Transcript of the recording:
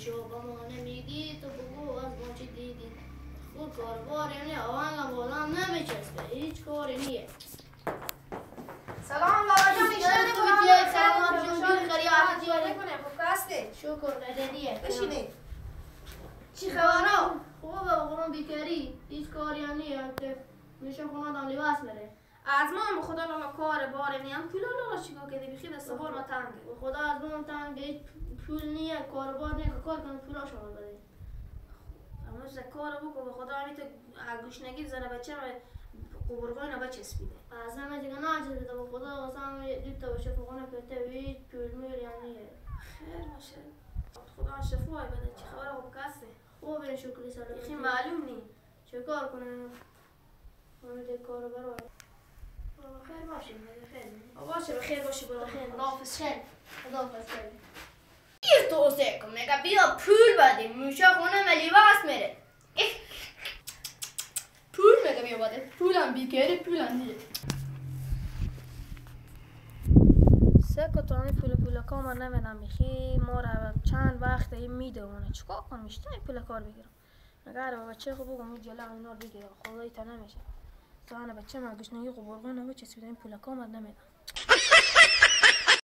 میشه و با ما نمیگی تو بگو از ما چی دیدی خود کاربار یعنی آهنگم بادم نمیچسبه هیچ کاری نیه سلام بابا جان ایشانی بودم سلام جون خیریات چیکار میکنه خوب هستی شکر قدریه بشینید چی خبرها خوبه بقرون بیکاری هیچ کاری هم نیه میشه خونه دم لباس بره از ما هم خدا لالا کار باره نیم پول لالا چیکار کردی بخی دست بار ما تنگه خدا از اون تنگ هیچ پول نیه کاربار نیه که کار کنه پولا شما بده اما چه کار بکن به خدا همی تو گوشنگی زن بچه قبرگاه نبا چسبیده از همه دیگه نه چیزی به خدا واسه همه دیتا باشه فقونه پته هیچ پول میل یا نیه خیر باشه خدا شفای بده چه خبر خوب کسته خوبه شکری سلامتی یخی معلوم نی چه کار کنم همه کارو برای خیر باشه خیر باشه بخیر باشی برو خیر خداحافظ خیر خداحافظ خیر گیر توسعه کن میگه بیا پول بدیم موشه خونه ملی واس میره پول میگه بیا بده پولم بیکاری پولم دیگه سکو تو همین پول کار ما نمیدم بخی ما را چند وقت این میدونه چیکار کنم میشتم این پول کار بگیرم اگر با بچه خوب بگم این جلو اینا رو بگیرم خدایی تا نمیشه زن بچه ما گشنگی قبرقون نبا چسبیده این پول کار ما نمیدم